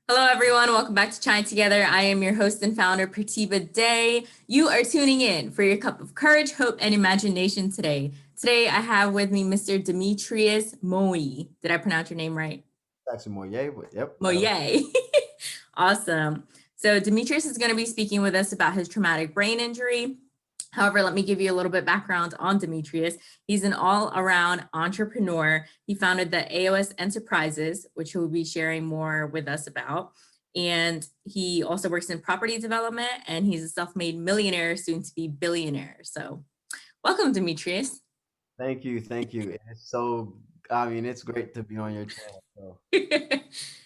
Hello, everyone. Welcome back to Chai Together. I am your host and founder, Pratibha Day. You are tuning in for your cup of courage, hope, and imagination today. Today, I have with me Mr. Demetrius Moye. Did I pronounce your name right? Actually, Moye, but yep, that'll. Moye. Awesome. So, Demetrius is going to be speaking with us about his traumatic brain injury. However, let me give you a little bit background on Demetrius. He's an all-around entrepreneur. He founded the AOS Enterprises, which he will be sharing more with us about. And he also works in property development, and he's a self-made millionaire, soon to be billionaire. So welcome, Demetrius. Thank you, thank you. It's so, I mean, it's great to be on your channel. So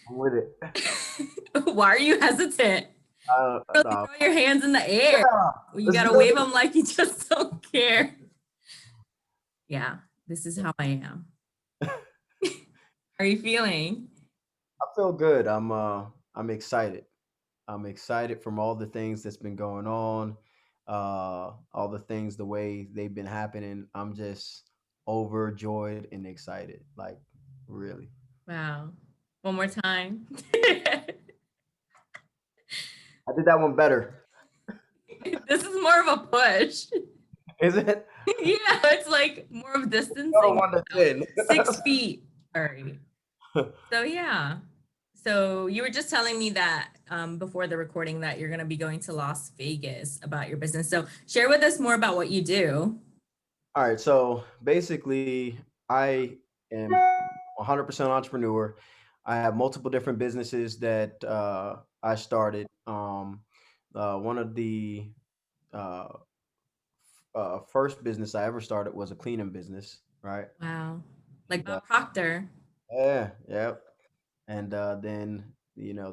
I'm with it. Why are you hesitant? Really No, throw your hands in the air. yeah, You let's got to do wave it. them like you just don't care. Yeah, this is how I am. How are you feeling? I feel good. I'm excited. I'm excited from all the things that's been going on, all the things the way they've been happening. I'm just overjoyed and excited, like really. Wow. One more time. I did that one better. This is more of a push. Is it? Yeah, it's like more of Go distancing one to yourself. 10. 6 feet. All right. So yeah. So you were just telling me that before the recording that you're going to be going to Las Vegas about your business. So share with us more about what you do. All right, so basically, I am 100% entrepreneur. I have multiple different businesses that I started. One of the uh, first business I ever started was a cleaning business, right? Wow. Like Uh, Bob Proctor. yeah, yeah. And then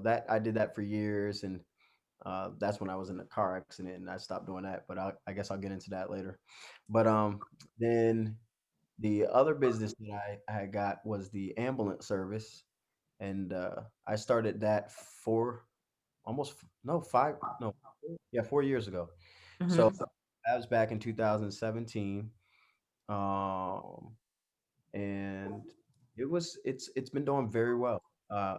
that I did that for years, and that's when I was in a car accident, and I stopped doing that. But I guess I'll get into that later. But then the other business that I had got was the ambulance service, and I started that for almost no 5 no yeah 4 years ago. So Mhm. that was back in 2017, um, and it's been doing very well.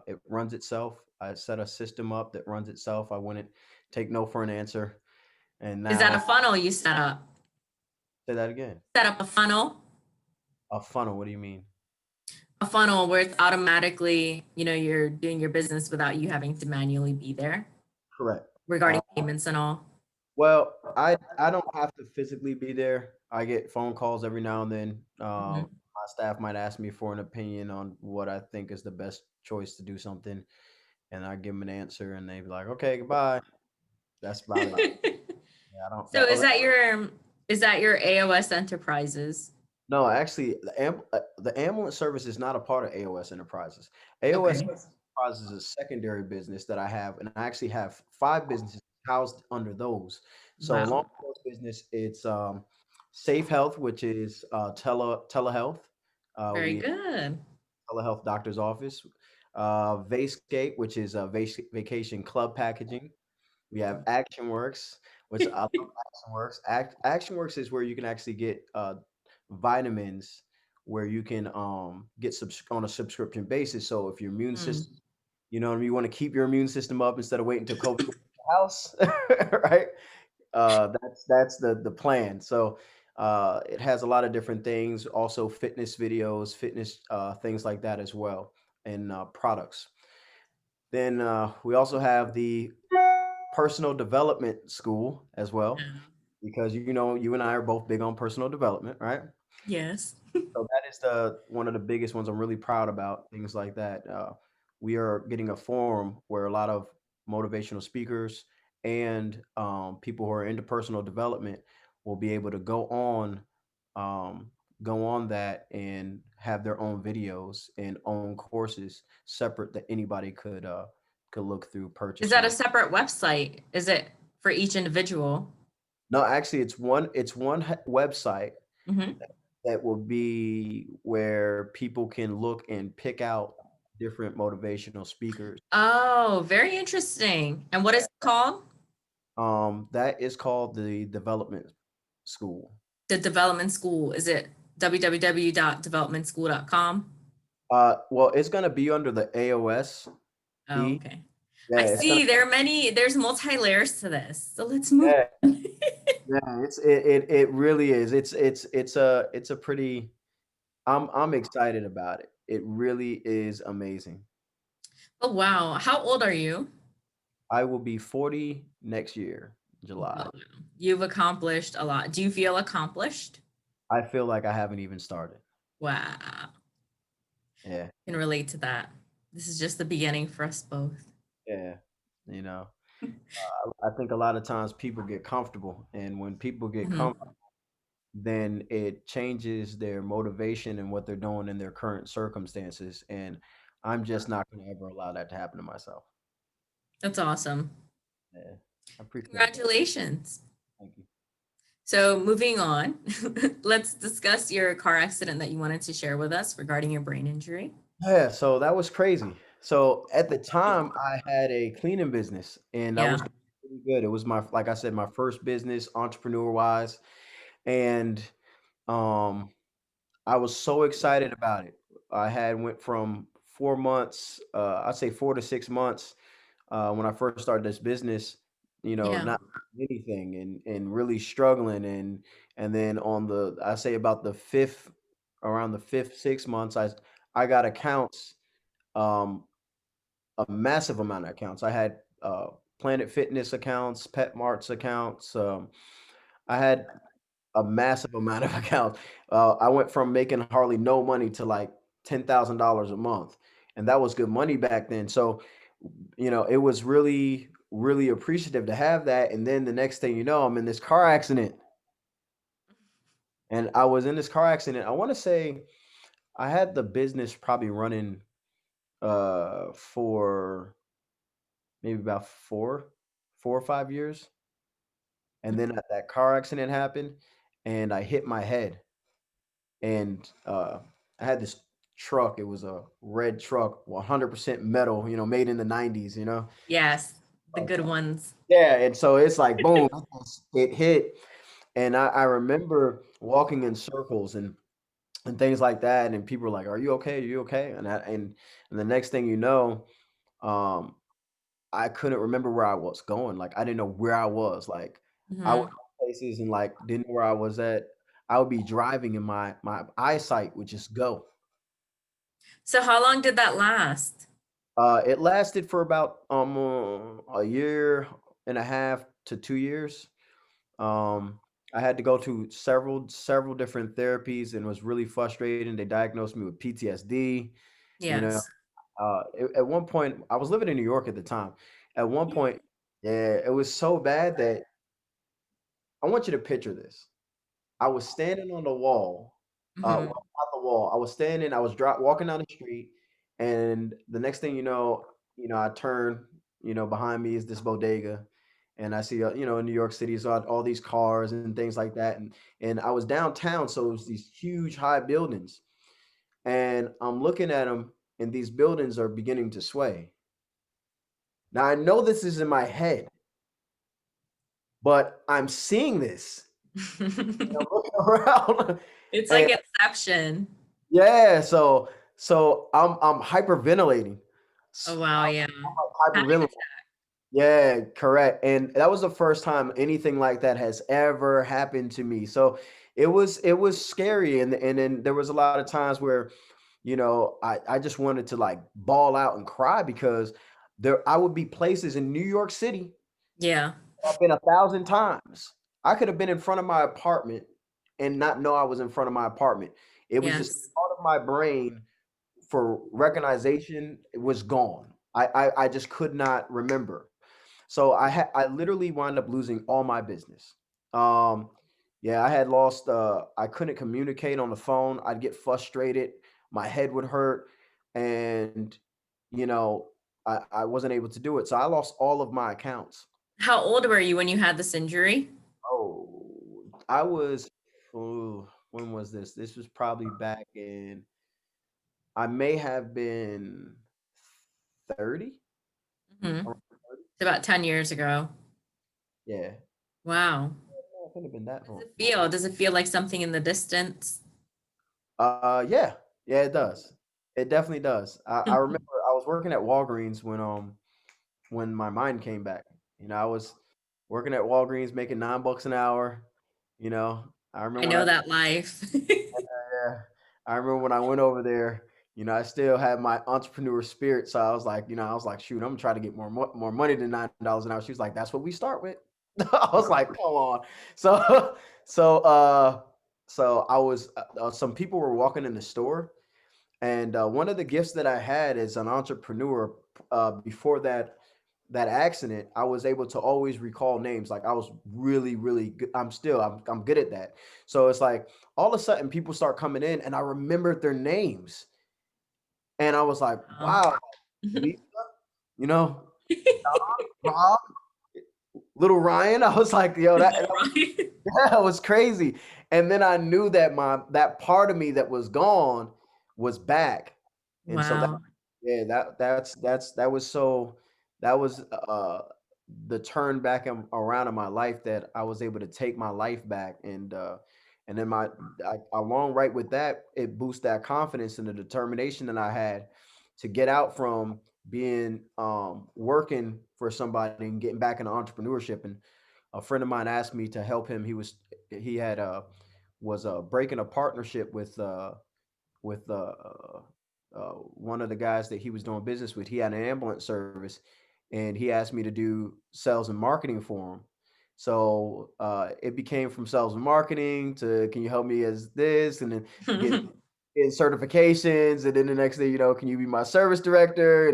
It runs itself. I set a system up that runs itself. I wouldn't take no for an answer, and Is that now a funnel you set up? say that again. Set up a funnel? A funnel. What do you mean? A funnel where it's automatically, you're doing your business without you having to manually be there Correct. regarding payments and all. Well, I don't have to physically be there. I get phone calls every now and then. Mhm. My staff might ask me for an opinion on what I think is the best choice to do something, and I give them an answer, and they be like, "Okay, goodbye." That's about it. Yeah, I don't. So is that your AOS Enterprises? No, actually, the ambulance service is not a part of AOS Enterprises. AOS Okay. Enterprises is a secondary business that I have, and I actually have five businesses housed under those. So along Wow. with those business, it's Safe Health, which is telehealth. Very We good. telehealth doctor's office. Vascape, which is vacation club packaging. We have ActionWorks, which I love ActionWorks. ActionWorks is where you can actually get vitamins where you can get on a subscription basis. So if your immune Mm. system, you want to keep your immune system up instead of waiting until COVID gets to the house, right? That's the plan. So it has a lot of different things, also fitness videos, fitness things like that as well, and products. Then we also have the personal development school as well, Yeah. because you and I are both big on personal development, right? Yes. So that is the one of the biggest ones I'm really proud about, things like that. We are getting a forum where a lot of motivational speakers and people who are into personal development will be able to um, go on that and have their own videos and own courses separate that anybody could look through, Is purchase, that a or separate website? Is it for each individual? no, actually it's one website Hmm. that will be where people can look and pick out different motivational speakers. Oh, very interesting. And what is it called? That is called the development school. The Development School. Is it www.developmentschool.com? Well, it's gonna be under the AOS Oh, E, okay. I Yeah, it's gonna. see there's multi-layers to this. So let's move Yeah, on. yeah. It really is. It's a pretty. I'm excited about it. It really is amazing. Oh, wow. How old are you? I will be 40 next year, Wow. July. You've accomplished a lot. Do you feel accomplished? I feel like I haven't even started. Wow. Yeah, Can relate to that. This is just the beginning for us both. yeah. You know, I think a lot of times people get comfortable, and when people get Mhm. comfortable, then it changes their motivation and what they're doing in their current circumstances. And I'm just not going to ever allow that to happen to myself. That's awesome. Yeah, I appreciate that. Congratulations. Thank you. So moving on, let's discuss your car accident that you wanted to share with us regarding your brain injury. Yeah, so that was crazy. So at the time, I had a cleaning business, and I was Yeah. doing pretty good. It was my, like I said, my first business, entrepreneur wise, and um, I was so excited about it. I had went from 4 months, I'd say 4 to 6 months, when I first started this business, Yeah. not anything and really struggling, and then on the, I say about the fifth, around the fifth 6 months, I got accounts, um, a massive amount of accounts. I had Planet Fitness accounts, Pet Marts accounts. I had a massive amount of accounts. I went from making hardly no money to like $10,000 a month, and that was good money back then. So, it was really, really appreciative to have that. And then the next thing you know, I'm in this car accident, and I was in this car accident. I want to say I had the business probably running for maybe about 4 or 5 years. And then that car accident happened, and I hit my head, and I had this truck. It was a red truck, 100% metal, made in the 90s, Yes. The Uh, good ones. yeah, and so it's like boom, it hit, and I remember walking in circles and things like that, and people were like, "Are you okay? Are you okay?" And the next thing you know, um, I couldn't remember where I was going. Like, I didn't know where I was. Like, I would Mhm. go places and, like, didn't know where I was at. I would be driving and my eyesight would just go. So how long did that last? It lasted for about, a year and a half to 2 years. Um, I had to go to several different therapies, and it was really frustrating. They diagnosed me with PTSD, you know? Yes. At one point I was living in New York at the time. At one point, yeah, it was so bad that I want you to picture this. I was standing on the wall, Mhm. well, not the wall. I was standing, I was walking down the street, and the next thing I turn, behind me is this bodega, and I see, in New York City, so all these cars and things like that, and I was downtown, so it was these huge high buildings, and I'm looking at them, and these buildings are beginning to sway. Now I know this is in my head, but I'm seeing this. I'm looking around, It's like and Inception. yeah, so I'm hyperventilating. Oh, S- wow, yeah. I'm Panic hyperventilating. attack. Yeah, correct. And that was the first time anything like that has ever happened to me. So it was scary, and then there was a lot of times where, I just wanted to like bawl out and cry because I would be places in New York City Yeah. I've been 1,000 times. I could have been in front of my apartment and not know I was in front of my apartment. It was just Yes. part of my brain for recognition. It was gone. I just could not remember. So I literally wound up losing all my business. Um, yeah, I had lost. I couldn't communicate on the phone. I'd get frustrated. My head would hurt, and you know, I wasn't able to do it. So I lost all of my accounts. How old were you when you had this injury? Oh, I was, when was this? This was probably back in, I may have been 30, Mhm. around 30. It's about 10 years ago. Yeah. Wow. It couldn't have been that How does long. it feel? Does it feel like something in the distance? Yeah. Yeah, it does. It definitely does. I remember I was working at Walgreens when when my mind came back. I was working at Walgreens making $9 an hour. You know, I I remember when know that life. yeah, I remember when I went over there. I still had my entrepreneur spirit, so I was like, shoot, I'm gonna try to get more money than $9 an hour. She was like, that's what we start with. I was like, come on. So, so, uh, so I was. Some people were walking in the store, and one of the gifts that I had as an entrepreneur, before that accident, I was able to always recall names. Like I was really, really good. I'm good at that. So it's like all of a sudden people start coming in and I remembered their names. And I was like, Wow. wow, Lisa, you know, Rob, little Ryan. I was like, yo, that Little Ryan. that was crazy. And then I knew that that part of me that was gone was back. And so Wow. yeah, that was so that was the turn back around in my life, that I was able to take my life back. And then along right with that, it boosts that confidence and the determination that I had to get out from being working for somebody and getting back into entrepreneurship. And a friend of mine asked me to help him. He had was breaking a partnership with one of the guys that he was doing business with. He had an ambulance service, and he asked me to do sales and marketing for him. So it became from sales and marketing to, can you help me as this, and then get in certifications, and then the next thing you know, can you be my service director,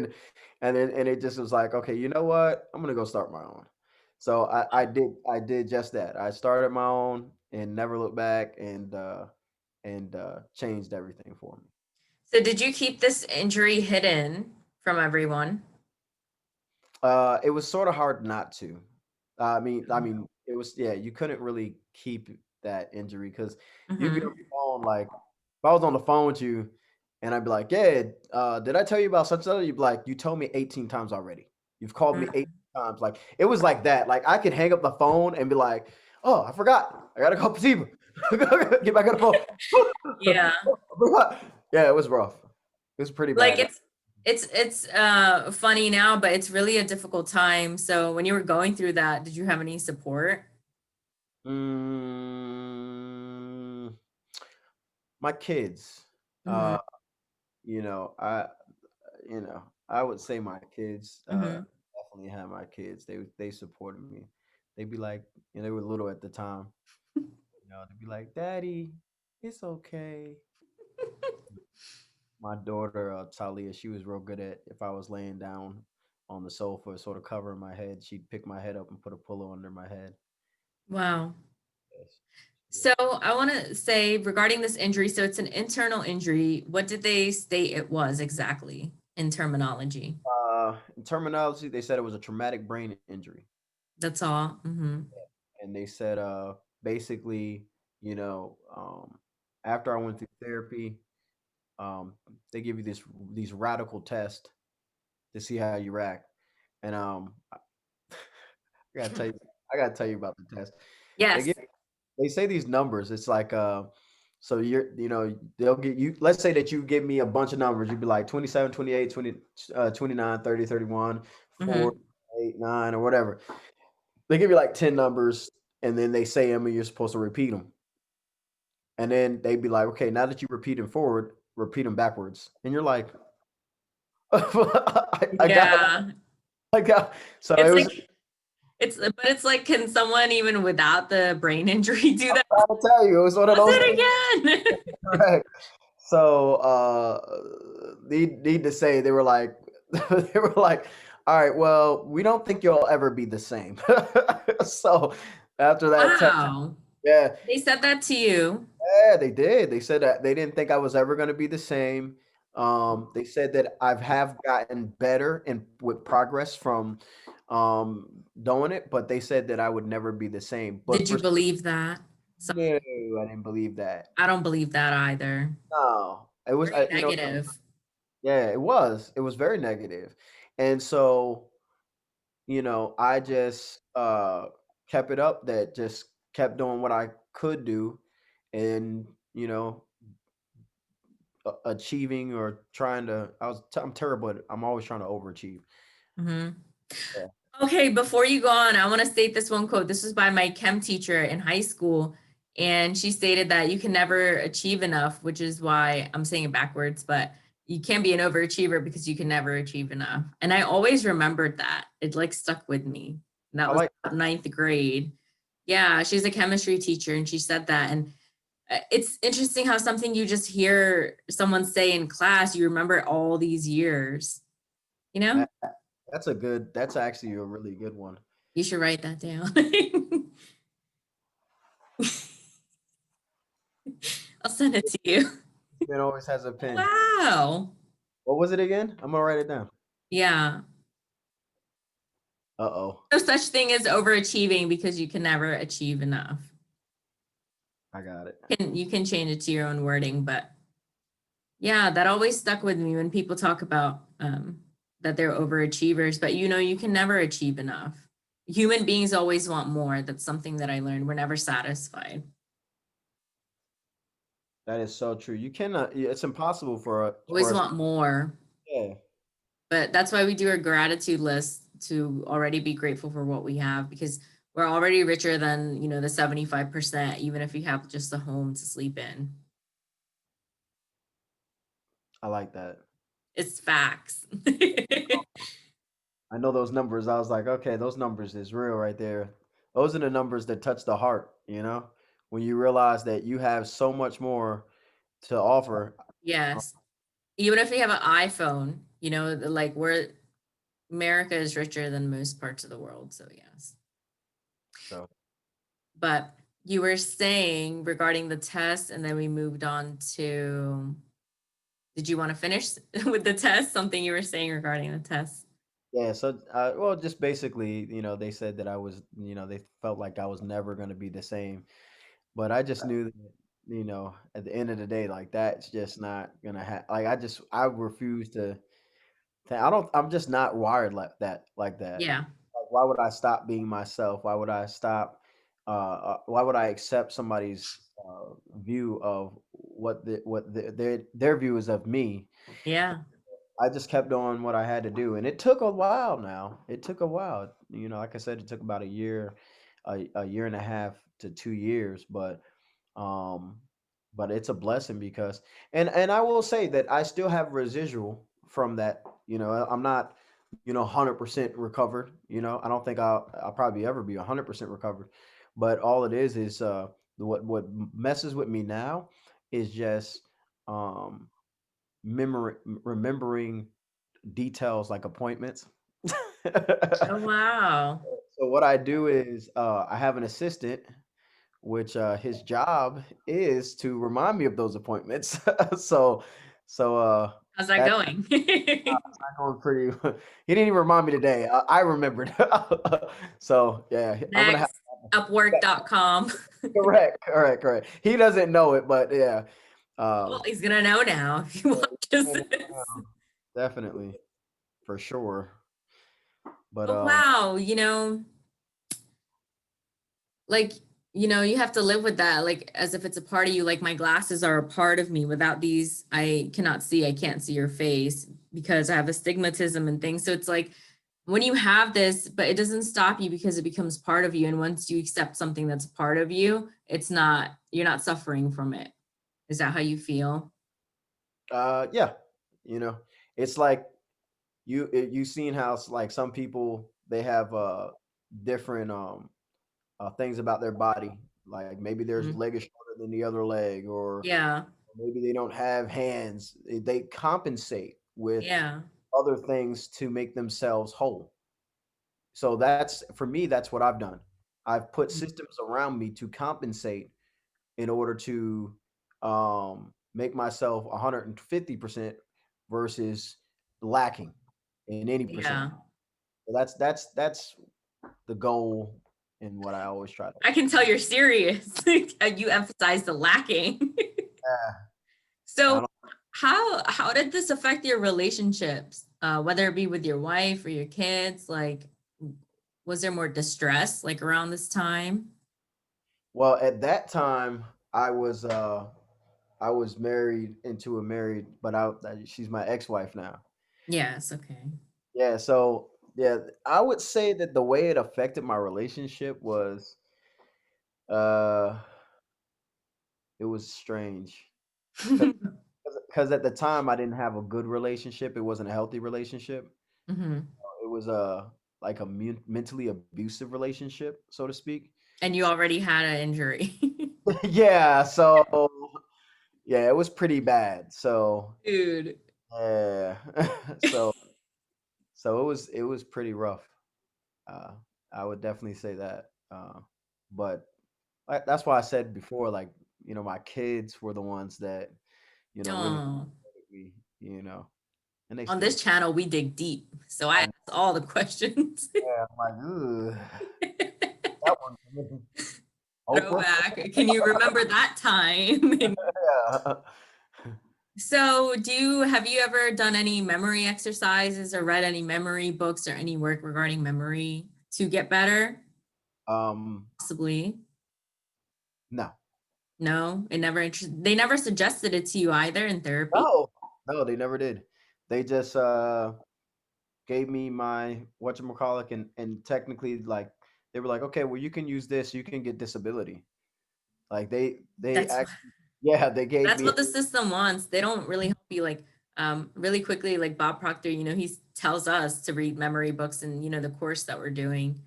and it just was like, okay, you know what, I'm gonna go start my own. So I did just that. I started my own and never looked back, and changed everything for me. So did you keep this injury hidden from everyone? It was sort of hard not to. I mean, it was, yeah. You couldn't really keep that injury because you'd be on Mm-hmm. the phone. Like if I was on the phone with you, and I'd be like, "Yeah, did I tell you about such and such?" You'd be like, "You told me 18 times already. You've called me 8 times." Like it was like that. Like I could hang up the phone and be like, "Oh, I forgot. I gotta call Patiba. Get back on the phone." Yeah. I forgot. Yeah, it was rough. It was pretty Like bad. it's funny now, but it's really a difficult time. So when you were going through that, did you have any support? Mm, my kids. Mm-hmm. Uh, I I would say my kids, Mm-hmm. definitely have my kids. They supported me. They'd be like, they were little at the time. They'd be like, "Daddy, it's okay." My daughter, Talia, she was real good at, if I was laying down on the sofa, sort of covering my head, she'd pick my head up and put a pillow under my head. Wow. Yes. So Yeah. I want to say regarding this injury, so it's an internal injury. What did they state it was exactly in terminology? In terminology, they said it was a traumatic brain injury. That's all. Mm-hmm. And they said basically, you know um, after I went through therapy, um, they give you these radical tests to see how you react. And I gotta tell you, about the test. They Yes. give they say these numbers. It's like so they'll get you, let's say that you give me a bunch of numbers. You'd be like 27, 28, 20, 29, 30, 31, 4, Mm-hmm. 8, 9, or whatever. They give you like 10 numbers, and then they say them, and you're supposed to repeat them. And then they'd be like, okay, now that you repeat them forward, repeat them backwards. And you're like, I got, Yeah. I got. So it It's was like but it's like, can someone even without the brain injury do that? trying to tell you, it was one of Was those things. it again? Correct. So need to say, they were like, they were like, all right, well, we don't think you'll ever be the same. So after that test, Wow. yeah, They said that to you. yeah, they did. They said that they didn't think I was ever going to be the same. They said that have gotten better and with progress from doing it, but they said that I would never be the same. But Did you for believe that? So no, I didn't believe that. I don't believe that either. No, it was, Very negative. yeah, it was. It was very negative, and so I just kept it up. That just kept doing what I could do, and achieving or trying to. I'm terrible at. I'm always trying to overachieve. Hmm. Yeah, Okay, before you go on, I want to state this one quote. This was by my chem teacher in high school. And she stated that you can never achieve enough, which is why I'm saying it backwards, but you can't be an overachiever because you can never achieve enough. And I always remembered that. It like stuck with me. And that I was like about ninth grade. Yeah, she's a chemistry teacher and she said that. And it's interesting how something you just hear someone say in class, you remember all these years, you know? that. That's a good. That's actually a really good one. You should write that down. I'll send it to you. Man always has a pen. Wow. What was it again? I'm gonna write it down. Yeah. Uh-oh. No such thing as overachieving because you can never achieve enough. I got it. You can change it to your own wording, but yeah, that always stuck with me when people talk about that they're overachievers, but you can never achieve enough. Human beings always want more. That's something that I learned. We're never satisfied. That is so true. You cannot. It's impossible for Always us. want more. Yeah, But that's why we do a gratitude list to already be grateful for what we have because we're already richer than, the 75%, even if you have just a home to sleep in. I like that. It's facts. I know those numbers. I was like, okay, those numbers is real right there. Those are the numbers that touch the heart. When you realize that you have so much more to offer. uh, Yes. Even if you have an iPhone, like America is richer than most parts of the world. So, yes. So But you were saying regarding the test, and then we moved on to, did you want to finish with the test? Something you were saying regarding the test? yeah. So well, just basically, they said that they felt like I was never going to be the same. But I just knew that, at the end of the day, like that's just not gonna happen. Like I refuse to. I'm just not wired like that. Like that. Yeah. Like, why would I stop being myself? Why would I stop? Why would I accept somebody's view of their view is of me? Yeah. I just kept doing what I had to do, and it took a while. Now it took a while. Like I said, it took about a year and a half to 2 years, um, but it's a blessing because and I will say that I still have residual from that. I'm not 100% recovered. I don't think I'll probably ever be 100% recovered, but all it is what messes with me now is just um remembering details like appointments. Oh, wow. So what I do is I have an assistant which his job is to remind me of those appointments. so so How's that that's going? not going pretty. He didn't even remind me today. I remembered. So yeah, I'm gonna have Next, upwork.com. correct. He doesn't know it, but yeah, Well, um, he's gonna know now if he yeah, watches he's this. definitely for sure. But Oh, wow. Like, you have to live with that, like as if it's a part of you. Like my glasses are a part of me. Without these, I can't see your face because I have astigmatism and things. So it's like when you have this, but it doesn't stop you because it becomes part of you. And once you accept something that's a part of you, you're not suffering from it. Is that how you feel? yeah, you know, it's like you seen how like some people they have different things about their body. Like maybe their Mhm. leg is shorter than the other leg, or Yeah. maybe they don't have hands. They compensate with Yeah. other things to make themselves whole. So that's for me, that's what I've done. I've put Mhm. systems around me to compensate in order to make myself 150% versus lacking in any percent. Yeah. So that's the goal and what I always try to. I can tell you're serious. You emphasize the lacking. I So don't. how did this affect your relationships? Whether it be with your wife or your kids, like was there more distress like around this time? Well, at that time, I was married into a married, but she's my ex-wife now. Yes, okay. Yeah, so Yeah, I would say that the way it affected my relationship was, uh, it was strange. Because at the time I didn't have a good relationship. It wasn't a healthy relationship. Mhm. It was like a mentally abusive relationship, so to speak. And you already had an injury. Yeah, so yeah, it was pretty bad. So Dude. yeah, so it was pretty rough. Uh, I would definitely say that. But that's why I said before, like, my kids were the ones that really Oh. supported me, and they On still do. this channel, we dig deep. So I I ask know, all the questions. yeah, I'm like, ugh, that one. Oprah. Throwback. Can you remember that time? Yeah. So, have you ever done any memory exercises or read any memory books or any work regarding memory to get better? Um, Possibly. no, No, they never suggested it to you either in therapy. no, no, they never did. They just gave me my whatchamacallit, and technically, like, they were like, okay, well, you can use this, you can get disability. Like they That's actually, yeah, they gave that's me. what the system wants. They don't really help you like really quickly, like Bob Proctor, he tells us to read memory books and the course that we're doing.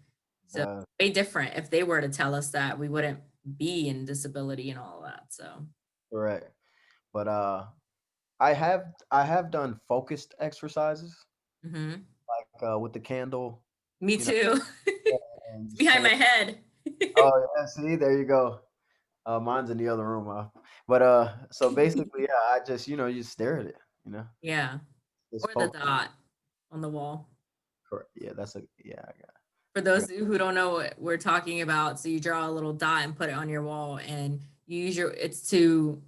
So uh, way different. If they were to tell us that, we wouldn't be in disability and all of that. So Correct. But I have done focused exercises, mhm. like with the candle, Me you know, too. and It's just behind saying, my head. oh yeah, see, there you go. Mine's in the other room, but so basically, yeah, I just you just stare at it, Yeah. just Or the focus. dot on the wall. Correct. Yeah, yeah, For I got those who don't know what we're talking about, so you draw a little dot and put it on your wall, and you use it's to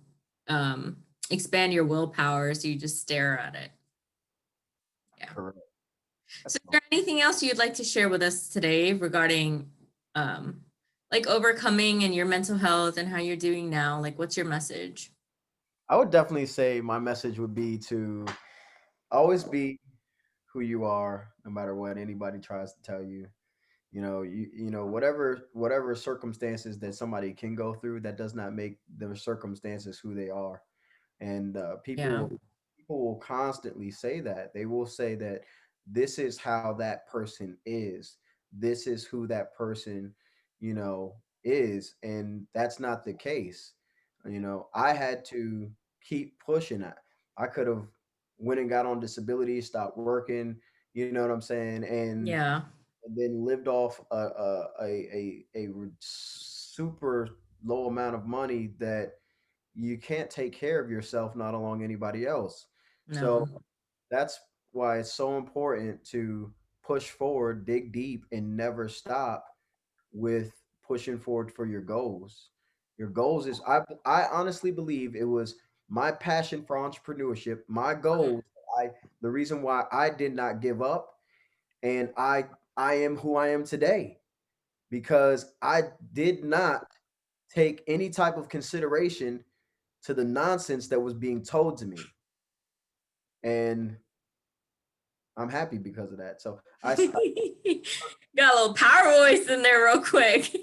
um, expand your willpower. So you just stare at it. Yeah. correct. So That's is cool. there anything else you'd like to share with us today regarding um, like overcoming and your mental health and how you're doing now? Like, what's your message? I would definitely say my message would be to always be who you are, no matter what anybody tries to tell you. Whatever circumstances that somebody can go through, that does not make their circumstances who they are. And Yeah. people will constantly say that. They will say that this is how that person is. This is who that person, is, and that's not the case. I had to keep pushing it. I could have went and got on disability, stopped working, you know what I'm saying, Yeah. and then lived off super low amount of money that you can't take care of yourself, not along anybody else. So No. that's why it's so important to push forward, dig deep, and never stop with pushing forward for your goals. Your goals is I honestly believe it was my passion for entrepreneurship, my goals. I The reason why I did not give up, and I am who I am today, because I did not take any type of consideration to the nonsense that was being told to me, and I'm happy because of that. So Got a little power voice in there real quick.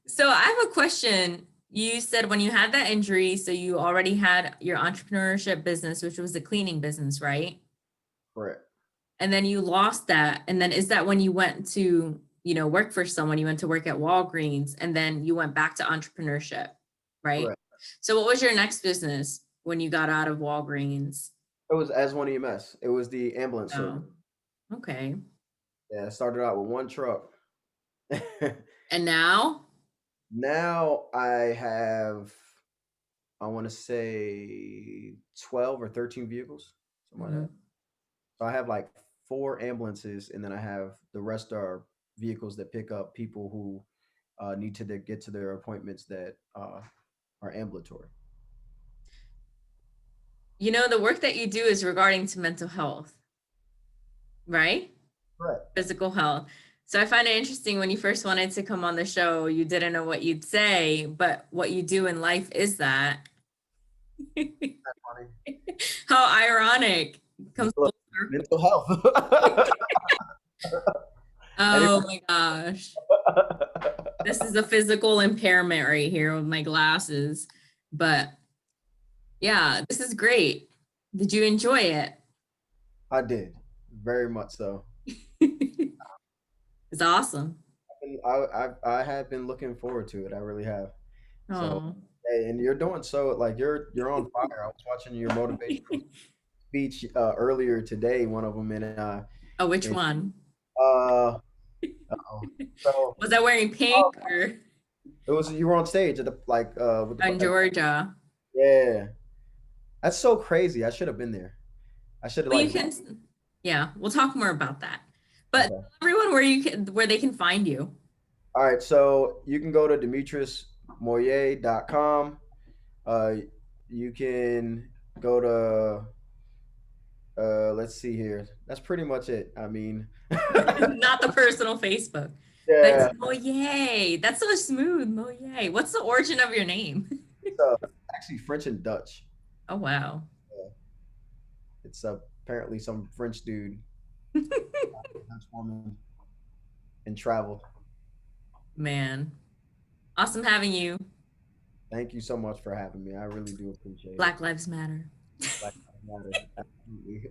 So I have a question. You said when you had that injury, so you already had your entrepreneurship business, which was a cleaning business, right? correct, And then you lost that. And then is that when you went to, work for someone, you went to work at Walgreens, and then you went back to entrepreneurship, right? correct. So what was your next business when you got out of Walgreens? It was as one EMS. It was the ambulance service. Oh, okay. Yeah, I started out with one truck. And now? Now I have, I want to say, 12 or 13 vehicles, something like that. Mhm. So I have like four ambulances, and then I have the rest are vehicles that pick up people who need to get to their appointments that are ambulatory. The work that you do is regarding to mental health, right? Correct. Physical health. So I find it interesting when you first wanted to come on the show, you didn't know what you'd say, but what you do in life is that. Funny. How ironic. Comes full Look, mental health. Oh Anybody- my gosh. This is a physical impairment right here with my glasses. But yeah, this is great. Did you enjoy it? I did very much so. It's awesome. And I have been looking forward to it. I really have. So, Oh. hey, and you're doing so like you're on fire. I was watching your motivational speech earlier today, one of them, Oh, which and one? uh, uh-oh. So Was I wearing oh, pink or it was you were on stage at the like with the in Georgia? yeah. That's so crazy. I should have been there. I should have Well, you like can, yeah, we'll talk more about that. But okay. tell everyone where you can, where they can find you. All right, so you can go to demetriusmoye.com. Uh, you can go to let's see here. That's pretty much it. I mean, Not the personal Facebook, but it's yeah. Moye. That's so smooth, Moye. What's the origin of your name? So actually French and Dutch. Oh, wow. Uh, it's apparently some French dude, Dutch woman, and travel. Man, awesome having you. Thank you so much for having me. I really do appreciate it. Black Lives Matter. Black Lives Matter. Absolutely.